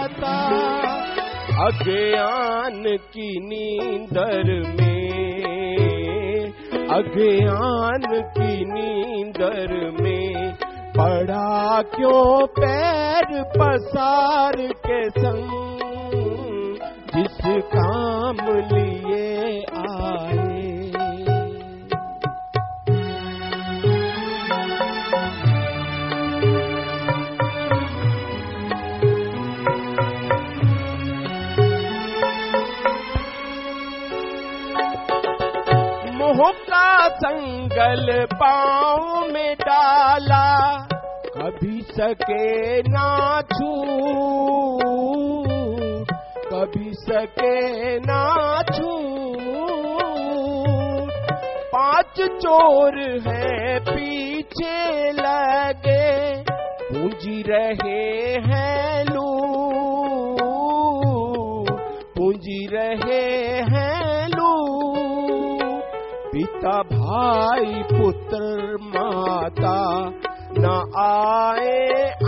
जाता अज्ञान की नींदर में, अज्ञान की नींदर में पड़ा क्यों पैर पसार के संग, जिस काम लिए आए। मोह का संगल पाँव में डाला, कभी सके ना छू, कभी सके ना छू। पांच चोर हैं पीछे लगे, पूंजी रहे हैं लू, पूंजी रहे हैं लू। पिता भाई पुत्र माता, न आए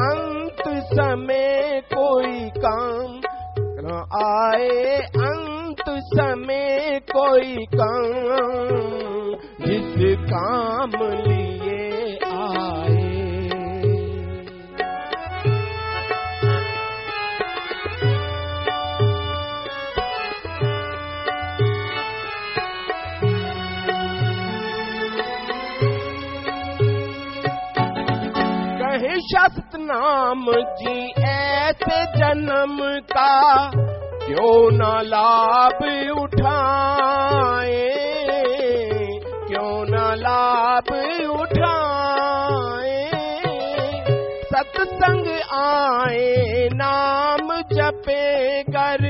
अंत समय कोई काम, न आए अंत समय कोई काम, जिस काम लिए आए। शास्त्र नाम जी ऐसे जन्म का, क्यों न लाभ उठाए, क्यों न लाभ उठाए। सत्संग आए नाम जपे कर,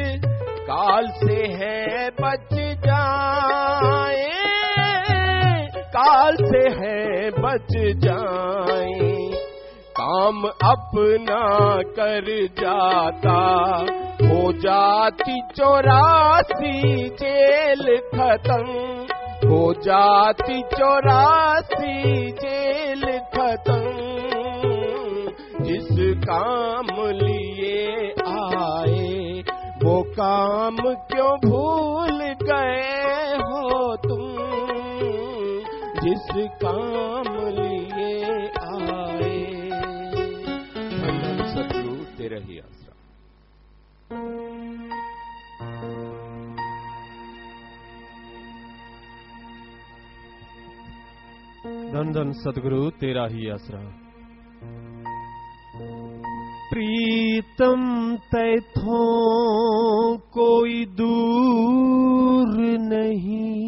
काल से है बच जाए, काल से है बच जाए। काम अपना कर जाता, हो जाती 84 जेल खत्म, हो जाती 84 जेल खत्म। जिस काम लिए आए, वो काम क्यों भूल गए हो तुम, जिस काम लिए आए। सतगुरु तेरा ही आसरा। धन धन सतगुरु तेरा ही आसरा। प्रीतम तैथों कोई दूर नहीं,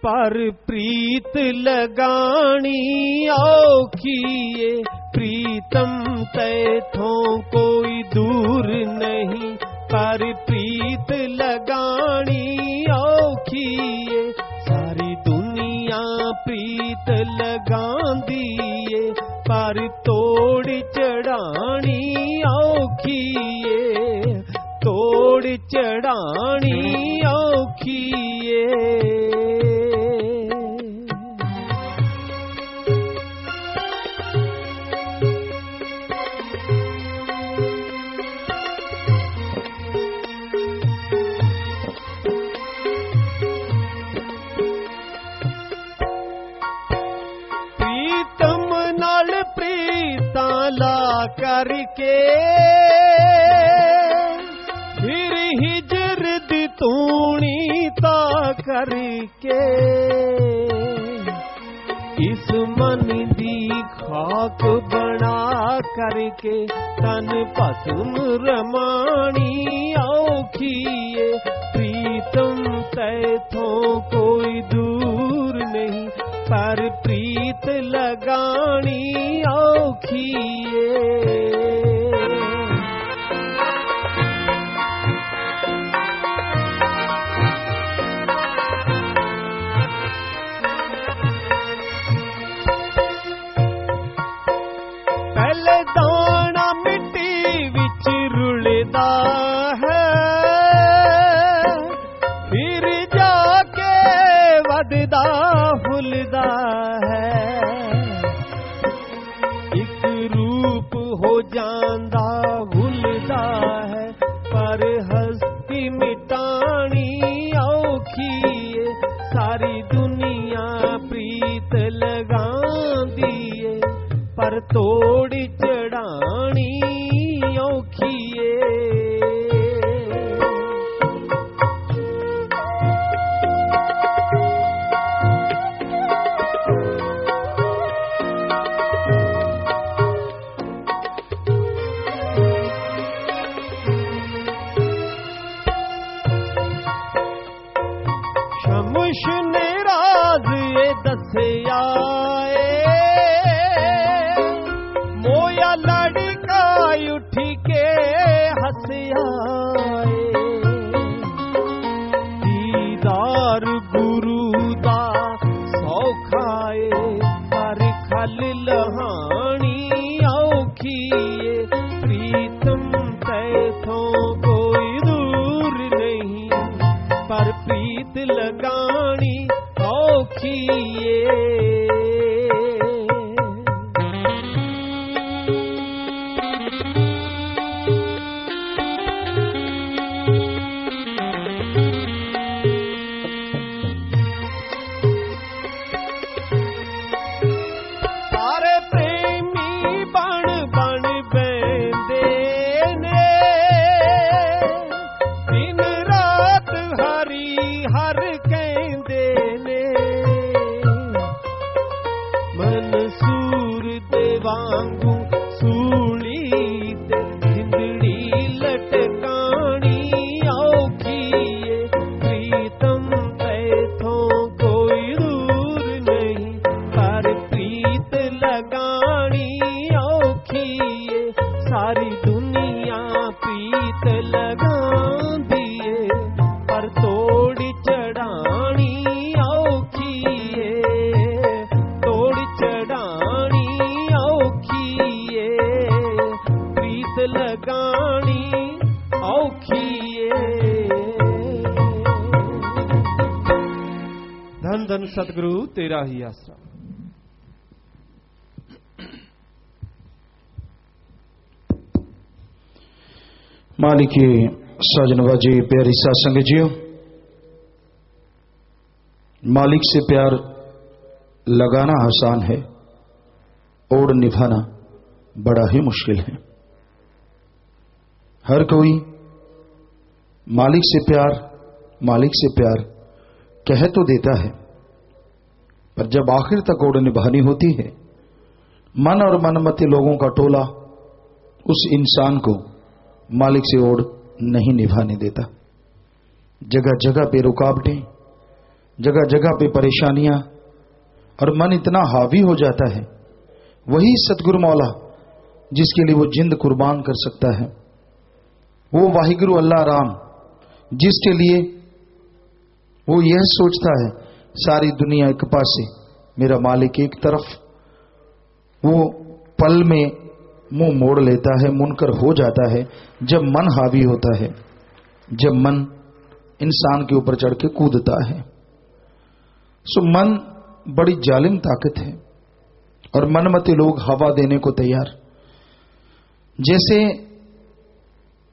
पर प्रीत लगानी औखिए। प्रीतम तैथों कोई दूर नहीं, पर प्रीत लगानी औखिए। सारी दुनिया प्रीत लगांदीए, पर तोड़ चढ़ानी औखिए, तोड़ चढ़ानी औखिए। करके फिर हिजर दी तूणी ता करके, इस मन दी खाक बना करके। तन भस्म रमानी औखिए। प्रीतम तैथों कोई दूर नहीं, पर प्रीत लगानी औखिए। पहले दाना मिट्टी विच रुलदा है, फिर जाके वधदा फुलदा है। एक रूप हो जांदा भुलदा है, पर हस्ती मिटानी औखी है। सारी दुनिया प्रीत लगांदी है, पर तोड़ चढ़ानी औखी है। शमश ने राज ये दसिया, मोया लड़का उठी के हसिया। दीदार गुरु दा सौखाए, पर खल लहानी औखी। प्रीतम तैथों कोई दूर नहीं, पर प्रीत लगानी औखी। सारे प्रेमी बन बन बेंदे ने, दिन रात हरी हर कहंदे ने। मनसूर दे वांगू सूली ते जिंदड़ी लटकानी औखी। प्रीतम तैथों कोई दूर नहीं, पर प्रीत लगानी औखी। सारी दुनिया प्रीत लगांदी है, पर तोड़ चढ़ानी औखी। तोड़ चढ़ानी औखी, प्रीत लगानी औखी। धन धन सतगुरु तेरा ही आसरा। मालिक साजनबाजी प्यारी सासंग जियो, मालिक से प्यार लगाना आसान है, ओढ़ निभाना बड़ा ही मुश्किल है। हर कोई मालिक से प्यार कह तो देता है, पर जब आखिर तक ओढ़ निभानी होती है, मन और मनमती लोगों का टोला उस इंसान को मालिक से ओढ़ नहीं निभाने देता। जगह जगह पे रुकावटें, जगह जगह पे परेशानियां, और मन इतना हावी हो जाता है। वही सतगुरु मौला जिसके लिए वो जिंद कुर्बान कर सकता है, वो वाहिगुरु अल्लाह राम जिसके लिए वो यह सोचता है सारी दुनिया एक पासे, मेरा मालिक एक तरफ, वो पल में मुंह मोड़ लेता है, मुनकर हो जाता है जब मन हावी होता है, जब मन इंसान के ऊपर चढ़ के कूदता है। सो मन बड़ी जालिम ताकत है, और मनमते लोग हवा देने को तैयार। जैसे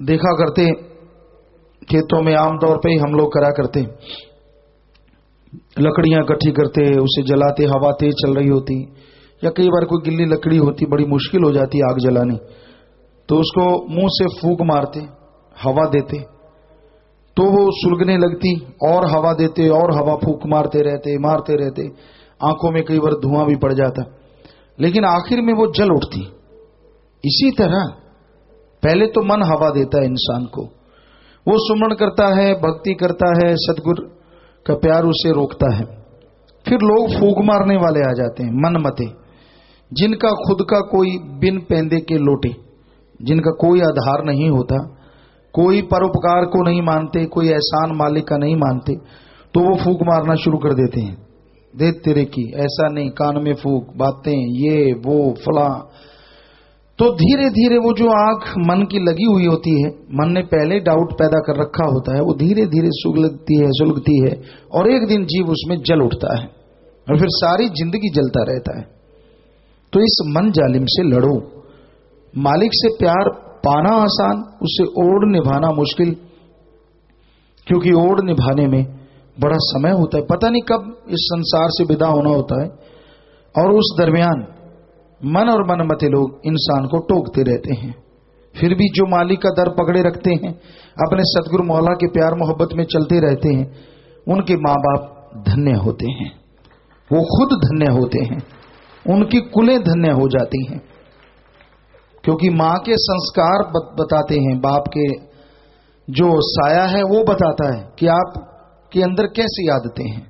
देखा करते खेतों में आमतौर पे ही हम लोग करा करते, लकड़ियां इकट्ठी करते, उसे जलाते, हवा तेज चल रही होती, या कई बार कोई गिल्ली लकड़ी होती, बड़ी मुश्किल हो जाती आग जलानी, तो उसको मुंह से फूंक मारते, हवा देते, तो वो सुलगने लगती, और हवा देते, और हवा फूंक मारते रहते, आंखों में कई बार धुआं भी पड़ जाता, लेकिन आखिर में वो जल उठती। इसी तरह पहले तो मन हवा देता है इंसान को, वो सुमरण करता है, भक्ति करता है, सतगुरु का प्यार उसे रोकता है। फिर लोग फूंक मारने वाले आ जाते हैं, मनमते, जिनका खुद का कोई बिन पैंदे के लोटे, जिनका कोई आधार नहीं होता, कोई परोपकार को नहीं मानते, कोई एहसान मालिक का नहीं मानते, तो वो फूंक मारना शुरू कर देते हैं। देख तेरे की, ऐसा नहीं, कान में फूंक, बातें ये वो फला। तो धीरे धीरे वो जो आग मन की लगी हुई होती है, मन ने पहले डाउट पैदा कर रखा होता है, वो धीरे धीरे सुलगती है, और एक दिन जीव उसमें जल उठता है, और फिर सारी जिंदगी जलता रहता है। तो इस मन जालिम से लड़ो, मालिक से प्यार पाना आसान, उसे ओढ़ निभाना मुश्किल, क्योंकि ओढ़ निभाने में बड़ा समय होता है, पता नहीं कब इस संसार से विदा होना होता है। और उस दरमियान मन और मनमते लोग इंसान को टोकते रहते हैं। फिर भी जो मालिक का दर पकड़े रखते हैं, अपने सतगुरु मौला के प्यार मोहब्बत में चलते रहते हैं, उनके माँ बाप धन्य होते हैं, वो खुद धन्य होते हैं, उनकी कुलें धन्य हो जाती हैं। क्योंकि माँ के संस्कार बताते हैं, बाप के जो साया है वो बताता है कि आप के अंदर कैसी आदतें हैं।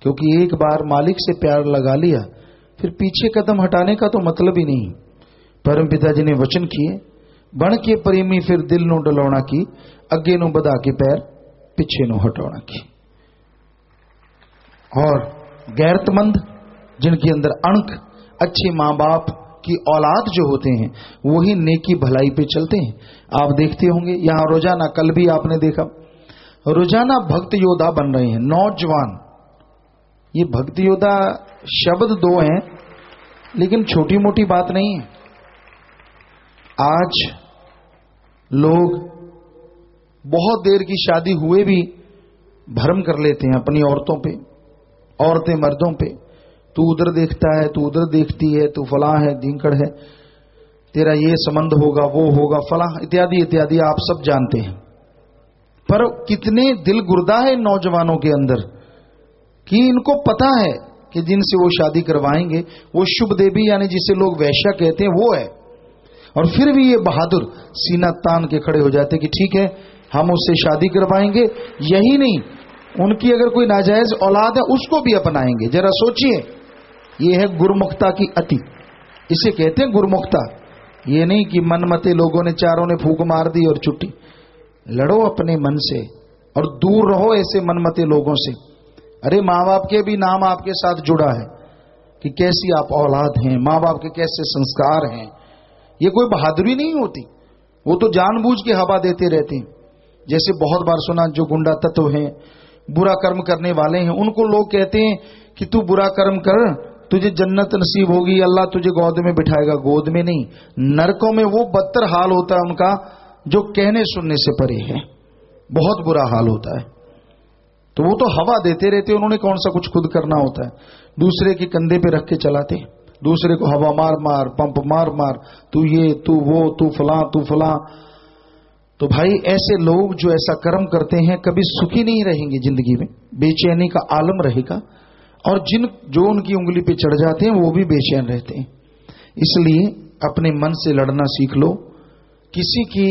क्योंकि एक बार मालिक से प्यार लगा लिया, फिर पीछे कदम हटाने का तो मतलब ही नहीं। परम पिताजी ने वचन किए, बण के प्रेमी फिर दिल नो डलौना की, अगे नो बधा के पैर पीछे नो हटौना की। और गैरतमंद जिनके अंदर अणख, अच्छे माँ बाप की औलाद जो होते हैं, वही नेकी भलाई पे चलते हैं। आप देखते होंगे यहां रोजाना, कल भी आपने देखा, रोजाना भक्त योद्धा बन रहे हैं, नौजवान। ये भक्त योद्धा शब्द दो हैं, लेकिन छोटी मोटी बात नहीं है। आज लोग बहुत देर की शादी हुए भी भ्रम कर लेते हैं अपनी औरतों पे, औरतें मर्दों पे। तू उधर देखता है, तू उधर देखती है, तू फलां है, ढींकड़ है, तेरा ये संबंध होगा, वो होगा, फलां इत्यादि इत्यादि, आप सब जानते हैं। पर कितने दिल गुर्दा है नौजवानों के अंदर कि इनको पता है कि जिनसे वो शादी करवाएंगे वो शुभ देवी, यानी जिसे लोग वैश्या कहते हैं, वो है। और फिर भी ये बहादुर सीना तान के खड़े हो जाते कि ठीक है, हम उससे शादी करवाएंगे। यही नहीं, उनकी अगर कोई नाजायज औलाद है उसको भी अपनाएंगे। जरा सोचिए, ये है गुरुमुखता की अति, इसे कहते हैं गुरुमुखता। ये नहीं कि मनमते लोगों ने चारों ने फूंक मार दी और छुट्टी। लड़ो अपने मन से और दूर रहो ऐसे मनमते लोगों से। अरे माँ बाप के भी नाम आपके साथ जुड़ा है कि कैसी आप औलाद हैं, माँ बाप के कैसे संस्कार हैं। ये कोई बहादुरी नहीं होती, वो तो जानबूझ के हवा देते रहते हैं। जैसे बहुत बार सुना, जो गुंडा तत्व हैं, बुरा कर्म करने वाले हैं, उनको लोग कहते हैं कि तू बुरा कर्म कर, तुझे जन्नत नसीब होगी, अल्लाह तुझे गोद में बिठाएगा। गोद में नहीं, नरकों में वो बदतर हाल होता है उनका, जो कहने सुनने से परे है। बहुत बुरा हाल होता है। तो वो तो हवा देते रहते, उन्होंने कौन सा कुछ खुद करना होता है। दूसरे के कंधे पे रख के चलाते, दूसरे को हवा मार मार, पंप मार मार, तू ये, तू वो, तू फलां, तू फलां। तो भाई ऐसे लोग जो ऐसा कर्म करते हैं कभी सुखी नहीं रहेंगे जिंदगी में, बेचैनी का आलम रहेगा। और जो उनकी उंगली पे चढ़ जाते हैं वो भी बेचैन रहते हैं। इसलिए अपने मन से लड़ना सीख लो, किसी की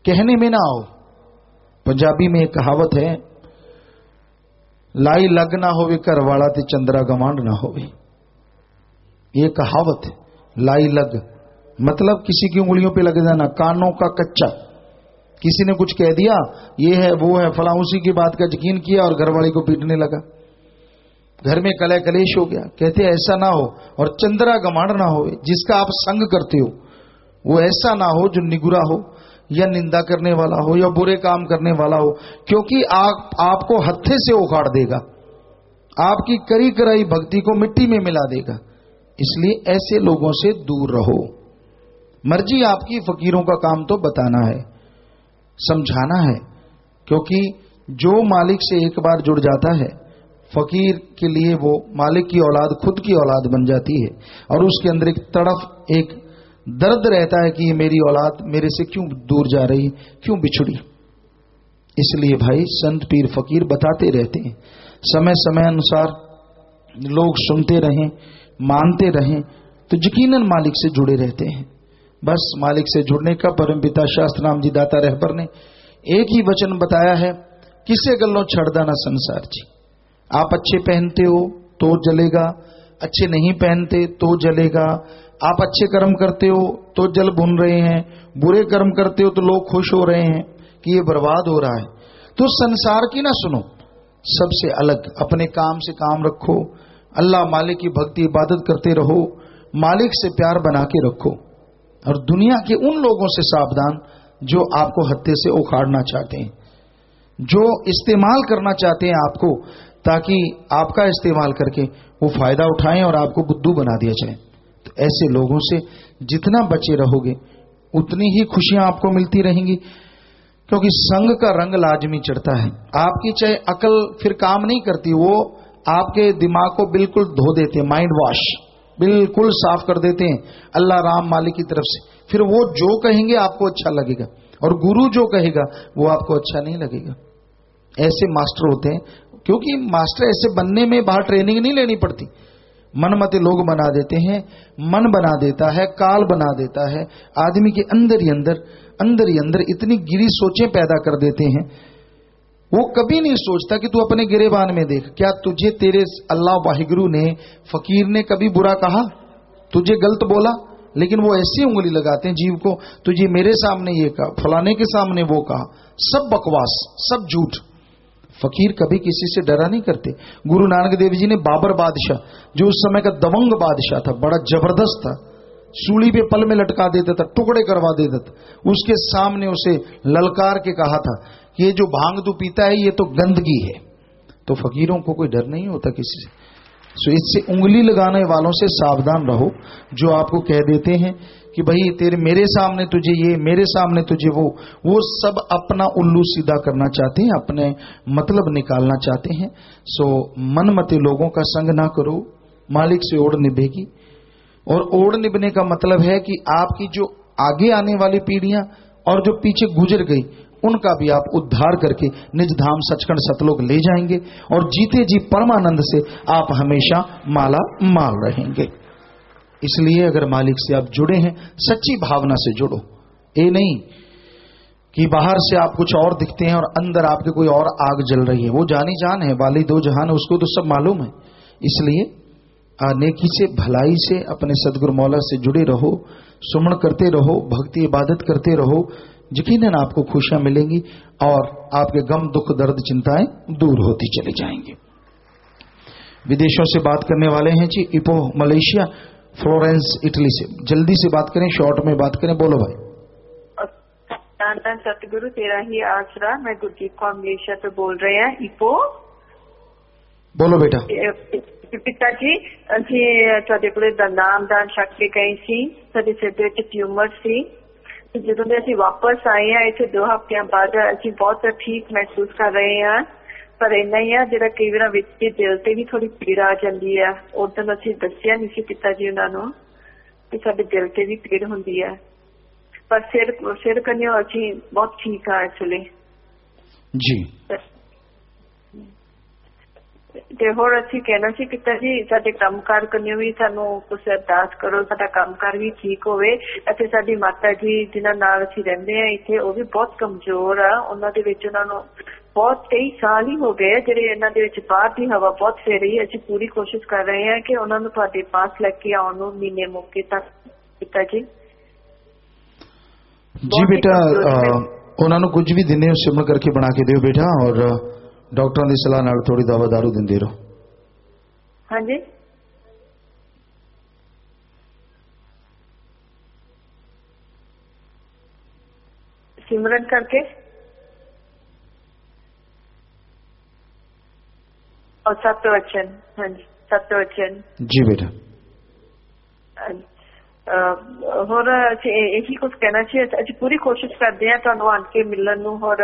कहने में ना आओ। पंजाबी में एक कहावत है, लाई लग ना होवे घर वाला ते चंद्रा गवांड ना होवे। ये कहावत है, लाई लग मतलब किसी की उंगलियों पे लग जाना, कानों का कच्चा। किसी ने कुछ कह दिया, ये है वो है फला, उसी की बात का यकीन किया और घरवाली को पीटने लगा, घर में कलह कलेश हो गया। कहते ऐसा ना हो। और चंद्रा गमाड़ ना हो, जिसका आप संग करते हो वो ऐसा ना हो जो निगुरा हो या निंदा करने वाला हो या बुरे काम करने वाला हो, क्योंकि आपको हत्थे से उखाड़ देगा, आपकी करी कराई भक्ति को मिट्टी में मिला देगा। इसलिए ऐसे लोगों से दूर रहो। मर्जी आपकी, फकीरों का काम तो बताना है, समझाना है। क्योंकि जो मालिक से एक बार जुड़ जाता है, फकीर के लिए वो मालिक की औलाद खुद की औलाद बन जाती है। और उसके अंदर एक तड़फ, एक दर्द रहता है कि ये मेरी औलाद मेरे से क्यों दूर जा रही, क्यों बिछड़ी। इसलिए भाई संत पीर फकीर बताते रहते हैं, समय समय अनुसार लोग सुनते रहें, मानते रहें, तो यकीनन मालिक से जुड़े रहते हैं। बस मालिक से जुड़ने का परमपिता शास्त्रनाम जी दाता रहबर ने एक ही वचन बताया है, किसे गल्लों छड़दा ना संसार जी। आप अच्छे पहनते हो तो जलेगा, अच्छे नहीं पहनते तो जलेगा। आप अच्छे कर्म करते हो तो जल भुन रहे हैं, बुरे कर्म करते हो तो लोग खुश हो रहे हैं कि ये बर्बाद हो रहा है। तो संसार की ना सुनो, सबसे अलग अपने काम से काम रखो, अल्लाह मालिक की भक्ति इबादत करते रहो, मालिक से प्यार बना के रखो। और दुनिया के उन लोगों से सावधान जो आपको हत्थे से उखाड़ना चाहते हैं, जो इस्तेमाल करना चाहते हैं आपको, ताकि आपका इस्तेमाल करके वो फायदा उठाएं और आपको बुद्धू बना दिया जाए। तो ऐसे लोगों से जितना बचे रहोगे उतनी ही खुशियां आपको मिलती रहेंगी, क्योंकि संग का रंग लाजमी चढ़ता है। आपकी चाहे अकल फिर काम नहीं करती, वो आपके दिमाग को बिल्कुल धो देते हैं, माइंड वॉश बिल्कुल साफ कर देते हैं अल्लाह राम मालिक की तरफ से। फिर वो जो कहेंगे आपको अच्छा लगेगा, और गुरु जो कहेगा वो आपको अच्छा नहीं लगेगा। ऐसे मास्टर होते हैं, क्योंकि मास्टर ऐसे बनने में बाहर ट्रेनिंग नहीं लेनी पड़ती, मनमते लोग बना देते हैं। मन बना देता है, काल बना देता है, आदमी के अंदर ही अंदर इतनी गिरी सोचें पैदा कर देते हैं। वो कभी नहीं सोचता कि तू अपने गिरेबान में देख, क्या तुझे तेरे अल्लाह वाहिगुरु ने, फकीर ने कभी बुरा कहा, तुझे गलत बोला? लेकिन वो ऐसी उंगली लगाते हैं जीव को, तुझे मेरे सामने ये कहा, फलाने के सामने वो कहा, सब बकवास, सब झूठ। फकीर कभी किसी से डरा नहीं करते। गुरु नानक देव जी ने बाबर बादशाह, जो उस समय का दबंग बादशाह था, बड़ा जबरदस्त था, सूली पे पल में लटका देता था, टुकड़े करवा देता था, उसके सामने उसे ललकार के कहा था कि ये जो भांग तू पीता है ये तो गंदगी है। तो फकीरों को कोई डर नहीं होता किसी से। सो इससे उंगली लगाने वालों से सावधान रहो, जो आपको कह देते हैं कि भाई तेरे मेरे सामने तुझे ये, मेरे सामने तुझे वो सब अपना उल्लू सीधा करना चाहते हैं, अपने मतलब निकालना चाहते हैं। सो मनमते लोगों का संग ना करो, मालिक से ओढ़ निभेगी। और ओढ़ निभने का मतलब है कि आपकी जो आगे आने वाली पीढ़ियां और जो पीछे गुजर गई, उनका भी आप उद्धार करके निज धाम सचखंड सतलोक ले जाएंगे, और जीते जी परमानंद से आप हमेशा माला माल रहेंगे। इसलिए अगर मालिक से आप जुड़े हैं, सच्ची भावना से जुड़ो। ये नहीं कि बाहर से आप कुछ और दिखते हैं और अंदर आपके कोई और आग जल रही है। वो जानी जान है, वाली दो जहान है, उसको तो सब मालूम है। इसलिए नेकी से, भलाई से, अपने सदगुरु मौला से जुड़े रहो, सुमन करते रहो, भक्ति इबादत करते रहो, यकीनन आपको खुशियां मिलेंगी और आपके गम दुख दर्द चिंताएं दूर होती चली जाएंगी। विदेशों से बात करने वाले हैं जी, इपो मलेशिया, फ्लोरेंस इटली से। जल्दी से बात करें, शॉर्ट में बात करें, बोलो भाई। सतगुरु तेरा ही आसरा, मैं गुरजीत कौर मलेशिया से बोल रहे हैं। इपो बोलो बेटा। पिता जी, ਅਸੀਂ ਤੁਹਾਡੇ ਕੋਲੇ ਨਾਮਦਾਨ ਛਕ ਕੇ ਗਏ ਸੀ, ਸਾਡੇ ਸਿਰ ਦੇ ਵਿੱਚ ਟਿਊਮਰ ਸੀ। ਜਦੋਂ ਦੇ ਅਸੀਂ ਵਾਪਸ ਆਏ ਆ ਇੱਥੇ 2 ਹਫ਼ਤਿਆਂ ਬਾਅਦ ਅਸੀਂ ਬਹੁਤ ਠੀਕ ਮਹਿਸੂਸ ਕਰ ਰਹੇ ਹਾਂ। ਪਰ ਇੰਨਾ ਹੀ ਆ ਜਿਹੜਾ ਕਈ ਵਾਰ ਵਿੱਚ ਦਿਲ ਤੇ ਵੀ ਥੋੜੀ ਪੀੜ ਆ ਜਾਂਦੀ ਆ। ਉਦੋਂ ਅਸੀਂ ਦੱਸਿਆ ਨਹੀਂ ਸੀ ਪਿਤਾ ਜੀ ਉਹਨਾਂ ਨੂੰ ਕਿ ਸਾਡੇ ਦਿਲ ਤੇ ਵੀ ਪੀੜ ਹੁੰਦੀ ਆ, ਪਰ ਸਿਰ ਕੰਨਿਓ ਅਸੀਂ ਬਹੁਤ ਠੀਕ ਆ ਐਕਚੁਅਲੀ ਜੀ। ਤੇ ਹੋਰ ਅਸੀਂ ਕਹਿਣਾ ਸੀ ਪਿਤਾ ਜੀ, ਸਾਡੇ ਕੰਮਕਾਰ ਕੰਨਿਓ ਵੀ ਸਾਨੂੰ ਕੁਛ ਅਰਦਾਸ ਕਰੋ, ਸਾਡਾ ਕੰਮਕਾਰ ਵੀ ਠੀਕ ਹੋਵੇ। ਅਤੇ ਸਾਡੀ ਮਾਤਾ ਜੀ ਜਿਨ੍ਹਾਂ ਨਾਲ ਅਸੀਂ ਰਹਿੰਦੇ ਆ ਇੱਥੇ, ਉਹ ਵੀ ਬਹੁਤ ਕਮਜ਼ੋਰ ਆ। ਉਹਨਾਂ ਦੇ ਵਿੱਚ ਉਹਨਾਂ ਨੂੰ ਬਹੁਤ 23 ਸਾਲ ਹੀ ਹੋ ਗਏ ਆ ਜਿਹੜੇ ਇਹਨਾਂ ਦੇ ਵਿੱਚ ਬਾਹਰ ਦੀ ਹਵਾ ਬਹੁਤ ਫੇਰ ਰਹੀ। ਅਸੀਂ ਪੂਰੀ ਕੋਸ਼ਿਸ਼ ਕਰ ਰਹੇ ਹਾਂ ਕਿ ਉਹਨਾਂ ਨੂੰ ਤੁਹਾਡੇ ਪਾਸ ਲੈ ਕੇ ਆਉਣ ਨੂੰ ਮਹੀਨੇ ਮੌਕੇ ਤੱਕ ਪਿਤਾ ਜੀ। जी बेटा, उन्होंने कुछ भी दिने सिमर करके बना के दियो बेटा, और डॉक्टर की सलाह नाल थोड़ी दवा दारू दिंदे रहो। हाँ जी, सिमरन करके और सत्यवचन। हाँ जी, सत्यवचन जी बेटा। ਹੋਰ ਅਸੀਂ ਇਹੀ ਕੁਝ ਕਹਿਣਾ ਸੀ, ਅਸੀਂ ਪੂਰੀ ਕੋਸ਼ਿਸ਼ ਕਰਦੇ ਹਾਂ ਤੁਹਾਨੂੰ ਆਣ ਕੇ ਮਿਲਣ ਨੂੰ। ਹੋਰ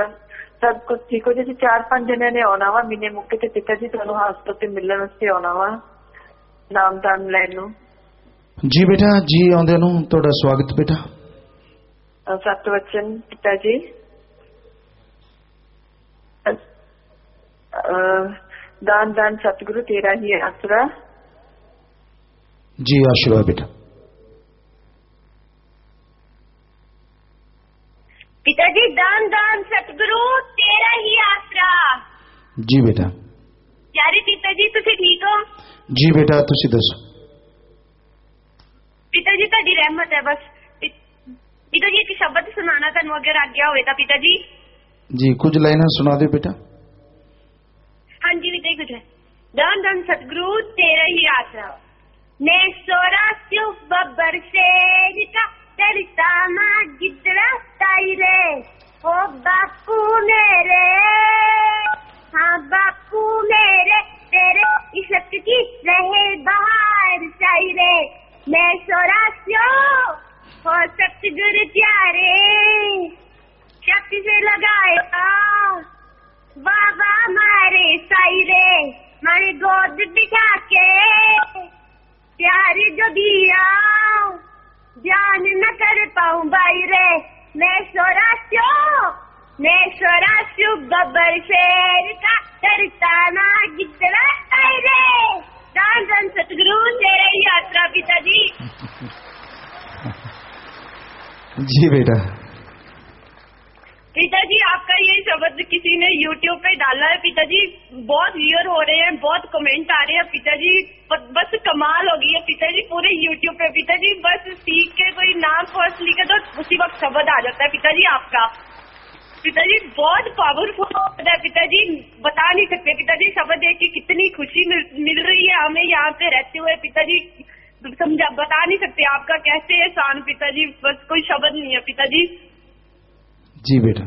ਸਭ ਕੁਝ ਠੀਕ ਹੋ ਜੇ। 4-5 ਜਣਿਆਂ ਨੇ ਆਉਣਾ ਵਾ ਮਹੀਨੇ ਮੁੱਕੇ ਤੇ ਪਿਤਾ ਜੀ ਤੁਹਾਨੂੰ ਹਸਪਤਾਲ ਤੇ ਮਿਲਣ ਵਾਸਤੇ ਆਉਣਾ ਵਾ ਨਾਮਦਾਨ ਲੈਣ ਨੂੰ। ਜੀ ਬੇਟਾ, ਜੀ ਆਉਂਦੇ ਨੂੰ ਤੁਹਾਡਾ ਸਵਾਗਤ ਬੇਟਾ। ਸਤਵਚਨ ਪਿਤਾ ਜੀ, दान दान सतगुरु तेरा ही आसरा। जी आशीर्वाद बेटा। पिताजी, दान दान सतगुरु तेरा ही आसरा। जी बेटा। यारे पिताजी तुसी ठीक हो? जी बेटा, तुसी दसो। पिताजी तुहाडी रहमत है बस। पिताजी एक शब्द सुनाना तुहानू अगर आज्ञा होवे तां पिताजी। जी कुछ लाइना सुना दे बेटा। हाँ जी पिता कुछ है। दान दान सतगुरु तेरा ही आसरा। ने सोरा स्यु बब्बर से निका तेरी तामा गिदड़ा ताई रे। ओ बापू मेरे, हाँ बापू मेरे, तेरे इश्क की रहे बहार चाई रे। मैं मैं सोरास्यो हो सतगुरु प्यारे शक्ति से लगाया बाबा मारे साइरे मारे गोद बिठा के प्यारी जो दिया ध्यान न कर पाऊं बाईरे मैं सोरास्यो बब्बर शेर का डरता ना गिद्दड़ा साइरे दान दान सतगुरु तेरे यात्रा पिताजी। जी बेटा। पिताजी आपका ये शब्द किसी ने YouTube पे डाला है पिताजी, बहुत व्यूअर हो रहे हैं, बहुत कमेंट आ रहे हैं पिताजी, बस कमाल हो गई है पिताजी पूरे YouTube पे पिताजी। बस सीख के कोई नाम फर्स्ट लिखे तो उसी वक्त शब्द आ जाता है पिताजी आपका। पिताजी बहुत पावरफुल होता है पिताजी, बता नहीं सकते पिताजी। शब्द देख के कितनी खुशी मिल रही है हमें यहाँ पे रहते हुए पिताजी, समझा बता नहीं सकते आपका कैसे एहसान पिताजी, बस कोई शब्द नहीं है पिताजी। जी बेटा।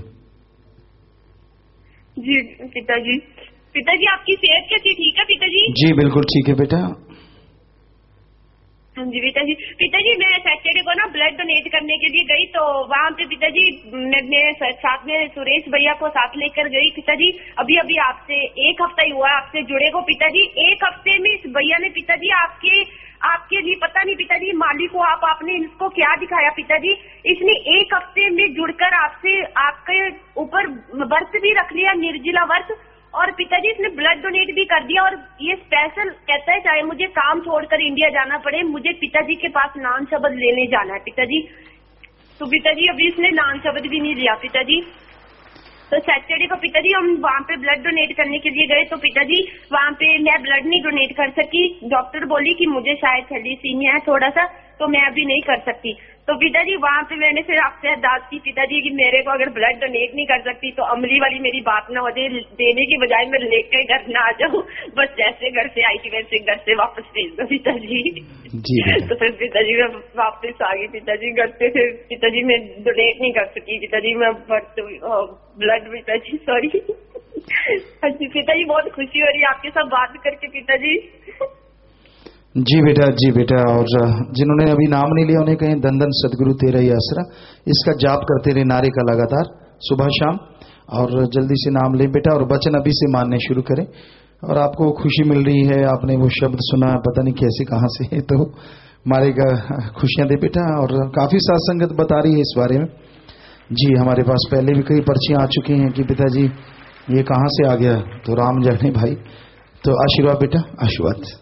जी पिताजी। पिताजी आपकी सेहत कैसी, ठीक है पिताजी? जी बिल्कुल ठीक है बेटा। हाँ जी पिताजी। पिताजी मैं सैटरडे को ना ब्लड डोनेट करने के लिए गई, तो वहाँ पे पिताजी मैं साथ में सुरेश भैया को साथ लेकर गई पिताजी। अभी अभी आपसे 1 हफ्ता ही हुआ आपसे जुड़े को पिताजी। 1 हफ्ते में इस भैया ने पिताजी आपके लिए पता नहीं पिताजी मालिक को आपने इसको क्या दिखाया पिताजी। इसने 1 हफ्ते में जुड़कर आपके ऊपर व्रत भी रख लिया, निर्जला व्रत, और पिताजी इसने ब्लड डोनेट भी कर दिया। और ये स्पेशल कहता है चाहे मुझे काम छोड़कर इंडिया जाना पड़े, मुझे पिताजी के पास नाम शब्द लेने जाना है पिताजी। तो पिताजी अभी इसने नाम शब्द भी नहीं लिया पिताजी। तो सैटरडे को पिताजी हम वहाँ पे ब्लड डोनेट करने के लिए गए, तो पिताजी वहाँ पे मैं ब्लड नहीं डोनेट कर सकी। डॉक्टर बोली कि मुझे शायद थैलीसीमिया है थोड़ा सा, तो मैं अभी नहीं कर सकती। तो पिताजी वहाँ पे मैंने फिर आपसे अरदास की पिताजी कि मेरे को अगर ब्लड डोनेट नहीं कर सकती तो अमली वाली मेरी बात ना हो जाए, देने की बजाय मैं लेके घर ना आ जाऊँ, बस जैसे घर से आई थी वैसे घर से वापस भेज दो पिताजी। जी तो फिर पिताजी मैं वापस आ गई पिताजी घर पे। फिर पिताजी मैं डोनेट नहीं कर सकी पिताजी, मैं ब्लड पिताजी सॉरी। पिताजी बहुत खुशी हो रही है आपके साथ बात करके पिताजी। जी बेटा। और जिन्होंने अभी नाम नहीं लिया उन्हें कहें धन धन सदगुरु तेरा ही आसरा, इसका जाप करते रहे नारे का लगातार सुबह शाम, और जल्दी से नाम लें बेटा, और वचन अभी से मानने शुरू करें। और आपको खुशी मिल रही है, आपने वो शब्द सुना, पता नहीं कैसे कहाँ से, तो मारेगा खुशियां दे बेटा। और काफी सत्संगत बता रही है इस बारे में। जी हमारे पास पहले भी कई पर्चियां आ चुकी हैं कि पिताजी ये कहाँ से आ गया, तो राम जाने भाई। तो आशीर्वाद बेटा, आशीर्वाद।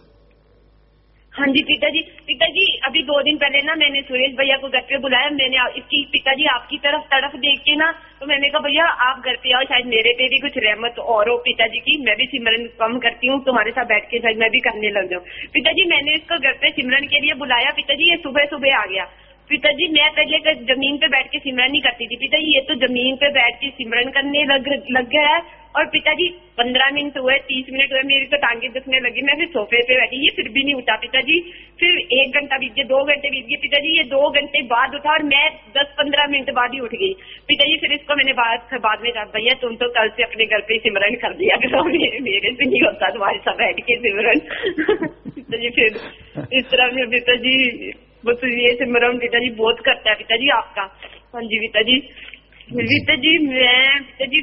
हाँ जी पिताजी। पिताजी अभी 2 दिन पहले ना मैंने सुरेश भैया को घर पे बुलाया, मैंने इसकी पिताजी आपकी तरफ तड़फ देख के ना, तो मैंने कहा भैया आप घर पे आओ, शायद मेरे पे भी कुछ रहमत और हो पिताजी की, मैं भी सिमरन कम करती हूँ, तुम्हारे साथ बैठ के शायद मैं भी करने लग जाऊँ। पिताजी मैंने इसको घर पे सिमरन के लिए बुलाया पिताजी, ये सुबह सुबह आ गया पिताजी। मैं पहले जमीन पे बैठ के सिमरन नहीं करती थी पिताजी, ये तो जमीन पे बैठ के सिमरन करने लग गया है। और पिताजी 15 मिनट हुए, 30 मिनट हुए, मेरी तो टांगे दुखने लगी, मैं फिर सोफे पे बैठी, ये फिर भी नहीं उठा पिताजी। फिर 1 घंटा बीत गया, 2 घंटे बीत गए पिताजी, ये 2 घंटे बाद उठा और मैं 10-15 मिनट बाद ही उठ गई पिताजी। फिर इसको मैंने बाद में कहा भैया तुम तो कल से अपने घर पे सिमरन कर दिया करो, मेरे से नहीं होता तुम्हारे साथ बैठ के सिमरन। पिताजी फिर इस तरह में पिताजी बस ये सिमरन पिताजी बहुत करता है पिताजी आपका। हाँ जी पिताजी। पिताजी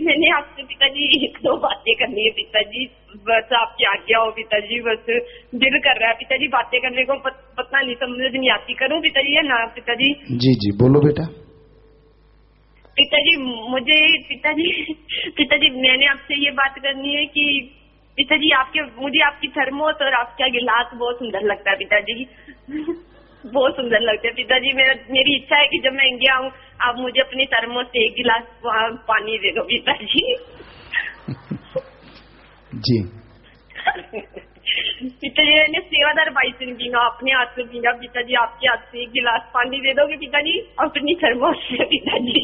मैंने आपसे पिताजी 1-2 बातें करनी है पिताजी, बस आपकी आज्ञा हो पिताजी, बस दिल कर रहा है पिताजी बातें करने को, पता नहीं समझ नहीं आती, करूँ पिताजी है ना पिताजी? जी बोलो बेटा। पिताजी पिताजी मैंने आपसे ये बात करनी है कि पिताजी मुझे आपकी थर्मोस और आपका गिलास बहुत सुंदर लगता है पिताजी, बहुत सुंदर लगता है पिताजी। मेरी इच्छा है कि जब मैं इंडिया आऊँ आप मुझे अपनी थर्मोस से 1 गिलास पानी दे दो पिताजी। जी पिताजी मैंने सेवादार भाई से पीना, अपने हाथ से पीना पिताजी, आपके हाथ से 1 गिलास पानी दे दोगे पिताजी अपनी थर्मोस से पिताजी?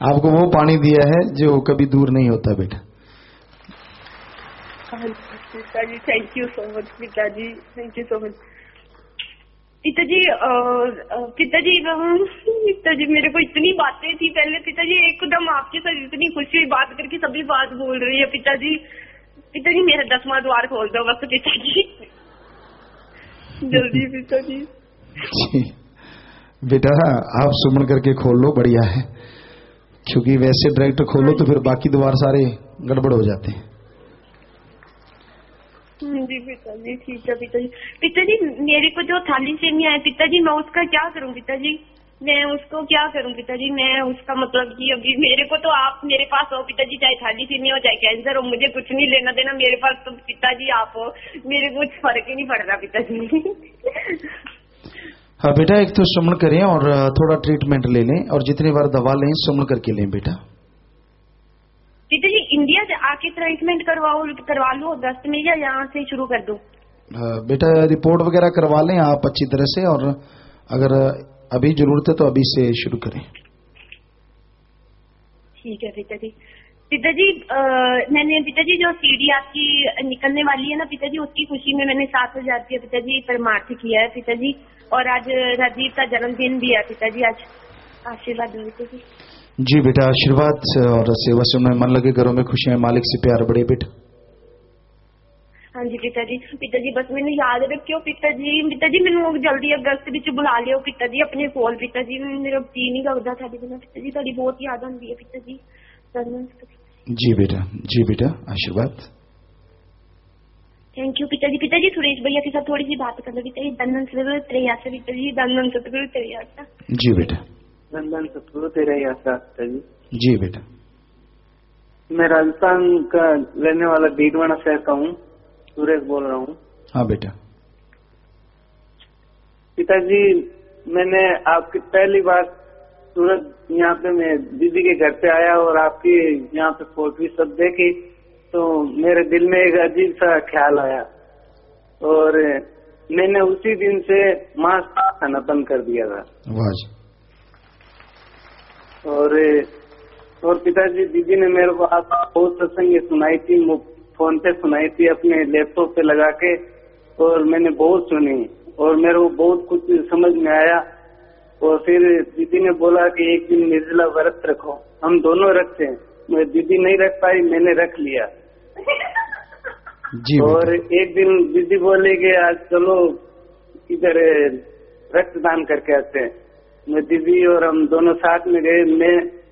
आपको वो पानी दिया है जो कभी दूर नहीं होता बेटा। पिताजी थैंक यू सो मच पिताजी, थैंक यू सो मच पिताजी। पिताजी मेरे को इतनी बातें थी पहले पिताजी, एकदम आपके साथ इतनी खुशी हुई बात करके, सभी बात बोल रही है पिताजी। पिताजी मेरा 10वां द्वार खोल दो बस पिताजी। जल्दी पिताजी। जी बेटा, आप सुमन करके खोल लो, बढ़िया है, क्योंकि वैसे डायरेक्ट खोलो तो फिर बाकी द्वार सारे गड़बड़ हो जाते हैं। जी पिताजी, ठीक है पिताजी। पिताजी मेरे को जो थाली सेमिया है पिताजी, मैं उसका क्या करूं पिताजी? मैं उसको क्या करूं पिताजी? मैं उसका मतलब कि अभी मेरे को तो आप मेरे पास हो पिताजी, चाहे थाली सेमिया हो चाहे कैंसर हो, मुझे कुछ नहीं लेना देना, मेरे पास तो पिताजी आप हो, मेरे को कुछ फर्क ही नहीं पड़ रहा पिताजी। हाँ बेटा, एक तो सुमन करें और थोड़ा ट्रीटमेंट ले लें, और जितनी बार दवा लें सुमन करके लें बेटा। पिताजी इंडिया से आके ट्रीटमेंट करवा लूं अगस्त में, या यहाँ से शुरू कर दूं? बेटा रिपोर्ट वगैरह करवा लें आप अच्छी तरह से, और अगर अभी जरूरत है तो अभी से शुरू करें। ठीक है पिताजी। पिताजी मैंने पिताजी जो सीडी आपकी निकलने वाली है ना पिताजी, उसकी खुशी में मैंने 7,000 रुपया पिताजी परमार्थ किया है पिताजी, और आज राजीव का जन्मदिन भी है पिताजी, आज आशीर्वाद दो पिताजी। जी बेटा, आशीर्वाद और सेवा से उन्हें मन लगे, घरों में खुशियां, मालिक से प्यार बढ़े बेटा। हाँ जी पिताजी। पिताजी बस मैंने याद रखियो पिताजी, पिताजी मैंने जल्दी अगस्त विच बुला लियो पिताजी अपने कोल पिताजी, मेरा जी नहीं लगता था पिताजी, थोड़ी बहुत याद आती है पिताजी। जी बेटा, जी बेटा, आशीर्वाद। थैंक यू पिताजी। पिताजी सुरेश भैया के साथ थोड़ी सी बात कर लो पिताजी। धन सतगुरु तेरे यात्रा पिताजी, धन सतगुरु तेरे यात्रा। जी बेटा। धन सतगुरु तेरे यात्रा पिताजी। जी बेटा। मैं राजस्थान का रहने वाला डीडवाना शहर का हूँ, सुरेश बोल रहा हूँ। हाँ बेटा। पिताजी मैंने आपकी पहली बार सूरत यहाँ पे मैं दीदी के घर पे आया और आपकी यहाँ पे फोटो सब देखी, तो मेरे दिल में एक अजीब सा ख्याल आया, और मैंने उसी दिन से मांस खाना बंद कर दिया था। वाह जी। और पिताजी दीदी ने मेरे को आप बहुत सत्संग सुनाई थी, फोन पे सुनाई थी अपने लैपटॉप पे लगा के, और मैंने बहुत सुनी और मेरे को बहुत कुछ समझ में आया। और फिर दीदी ने बोला कि एक दिन निर्जला व्रत रखो, हम दोनों रखते हैं। मैं दीदी नहीं रख पाई, मैंने रख लिया। जी। और एक दिन दीदी बोले कि आज चलो इधर रक्तदान करके आते हैं। मैं दीदी और हम दोनों साथ में गए,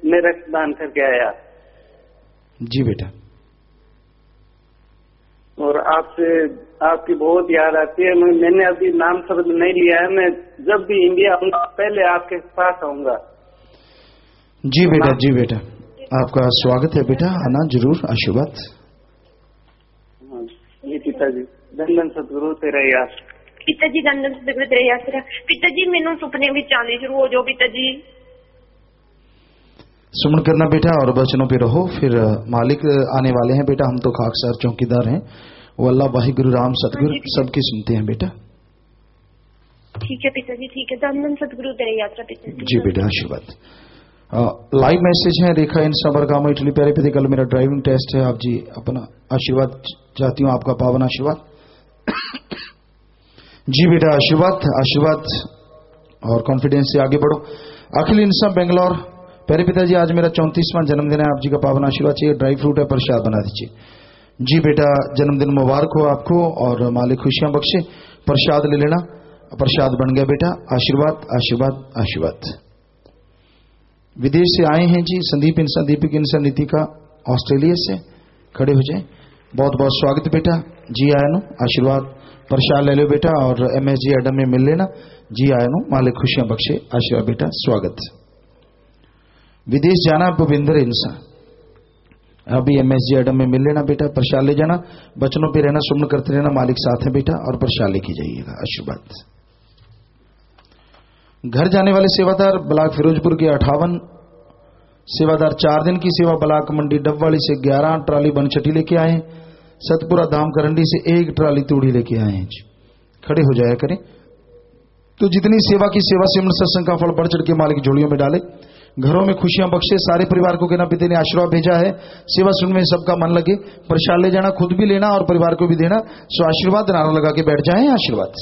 मैं रक्तदान करके आया। जी बेटा। और आपसे आपकी बहुत याद आती है। मैंने अभी नाम शब्द नहीं लिया है, मैं जब भी इंडिया आऊंगा पहले आपके पास आऊंगा। जी बेटा, जी बेटा, आपका स्वागत है बेटा, आना जरूर, आशीर्वाद। जी पिताजी, धन सतगुरु तेरा याद। पिताजी धन सतगुरु तेरा याद। पिताजी मैनू सुपने विच आने शुरू हो जाओ पिताजी। सुमन करना बेटा और वचनों पे रहो, फिर मालिक आने वाले हैं बेटा, हम तो खाकसार चौकीदार हैं, वो अल्लाह वाहिगुरु राम सतगुरु सबकी सुनते हैं बेटा। ठीक है पिताजी, ठीक है। धन सतगुरु तेरे यात्रा पिताजी। जी बेटा, आशीर्वाद। लाइव मैसेज है, रेखा इन सबरगामा इटली प्यारे पिता, कल मेरा ड्राइविंग टेस्ट है, आप जी अपना आशीर्वाद चाहती हूँ, आपका पावन आशीर्वाद। जी बेटा, आशीर्वाद, आशीर्वाद और कॉन्फिडेंस से आगे बढ़ो। अखिल इंसा बेंगलोर, प्यारे पिताजी आज मेरा 34वां जन्मदिन है, आप जी का पावन आशीर्वाद चाहिए, ड्राई फ्रूट है, प्रसाद बना दीजिए। जी बेटा, जन्मदिन मुबारक हो आपको और मालिक खुशियां बख्शे। प्रसाद ले लेना, प्रसाद बन गया बेटा, आशीर्वाद, आशीर्वाद, आशीर्वाद। विदेश से आए हैं जी संदीप इंसा, दीपिक इंसा, नीतिका ऑस्ट्रेलिया से, खड़े हो जाए, बहुत बहुत स्वागत बेटा। जी आया नो, आशीर्वाद, प्रसाद ले लो बेटा और MSG एडम में मिल लेना। जी आया नो, मालिक खुशियां बख्शे, आशीर्वाद बेटा, स्वागत। विदेश जाना भूपिंदर इंसा, अभी MSG एडम में मिल लेना बेटा, प्रसाद ले जाना, बचनों पे रहना, सुमन करते रहना, मालिक साथ है बेटा, और प्रसाद लेके जाइएगा, आशीर्वाद। घर जाने वाले सेवादार ब्लाक फिरोजपुर के 58 सेवादार 4 दिन की सेवा ब्लाक मंडी डबवाली से 11 ट्राली बनचटी लेके आए हैं, सतपुरा धाम करंडी से 1 ट्राली तूड़ी लेके आए हैं जी, खड़े हो जाया करें। तो जितनी सेवा की सेवा से सत्संग का फल बढ़ चढ़ के मालिक झोलियों में डाले, घरों में खुशियां बख्शे, सारे परिवार को कहना पिता ने आशीर्वाद भेजा है, सेवा सुनने में सबका मन लगे, प्रसाद ले जाना, खुद भी लेना और परिवार को भी देना। सो आशीर्वाद नारा लगा के बैठ जाएं, आशीर्वाद।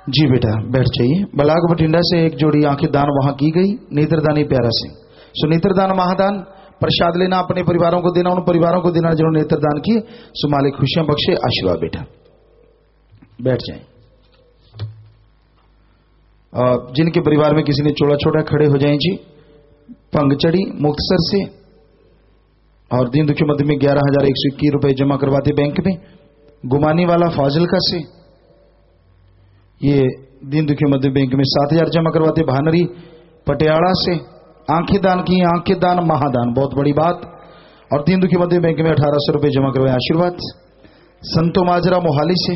जी बेटा बैठ जाइए। बलाक बठिंडा से एक जोड़ी आंखें दान वहां की गई, नेत्रदानी प्यारा सिंह। सो नेत्रदान महादान प्रसाद लेना, अपने परिवारों को देना, उन परिवारों को देना जिन्होंने नेत्रदान किए। सो मालिक खुशियां बख्शे। आशीर्वाद बेटा, बैठ जाएं। जिनके परिवार में किसी ने चोड़ा छोड़ा, खड़े हो जाएं जी। पंगचड़ी मुक्तसर से और दीन दुखी मध्य में 11,121 रुपए जमा करवाते बैंक में। गुमानी वाला फाजिलका से ये दीन दुखी मध्य बैंक में 7,000 जमा करवाते। भानरी पटियाला से आंखें दान की, आंखें दान महादान, बहुत बड़ी बात। और दीन दुखी मध्य बैंक में 1,800 रुपए जमा करवाए। आशीर्वाद। संतो माजरा मोहाली से,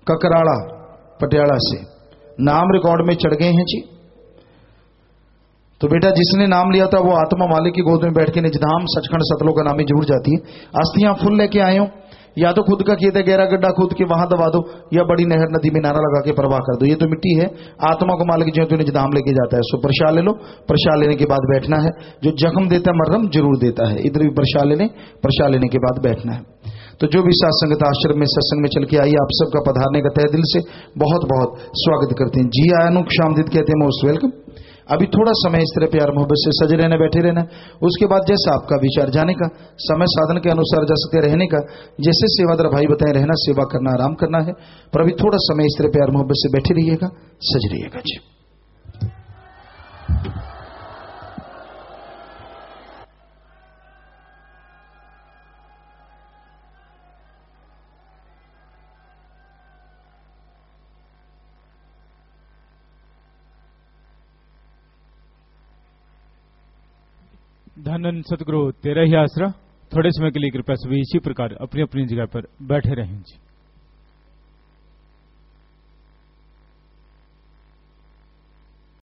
ककराड़ा पटियाला से नाम रिकॉर्ड में चढ़ गए हैं जी। तो बेटा जिसने नाम लिया था वो आत्मा मालिक की गोद में बैठ के निजधाम सचखंड सतलों का नामी जुड़ जाती है। अस्थियां फुल लेके आए हो, या तो खुद का खेत है गहरा गड्ढा खोद के वहां दबा दो, या बड़ी नहर नदी में नारा लगा के प्रवाह कर दो। ये तो मिट्टी है, आत्मा को मालिक जो है तो निजधाम लेके जाता है। सो प्रसाद ले लो, प्रसाद लेने के बाद बैठना है। जो जख्म देता है मर्रम जरूर देता है। इधर भी प्रसाद ले लें, प्रसाद लेने के बाद बैठना है। तो जो भी सत्संगत आश्रम में सत्संग में चल के आई, आप सबका पधारने का तहे दिल से बहुत बहुत स्वागत करते हैं। जी आयानु शामदित कहते हैं, मोस्ट वेलकम। अभी थोड़ा समय इस तरह प्यार मोहब्बत से सजे रहना, बैठे रहना। उसके बाद जैसा आपका विचार जाने का, समय साधन के अनुसार जा सकते रहने का, जैसे सेवादार भाई बताएं रहना, सेवा करना, आराम करना है। पर अभी थोड़ा समय इस तरह प्यार मोहब्बत से बैठे रहिएगा, सज रहिएगा जी। धन सतगुरु तेरा ही आसरा। थोड़े समय के लिए कृपया सभी इसी प्रकार अपनी अपनी जगह पर बैठे रहें जी।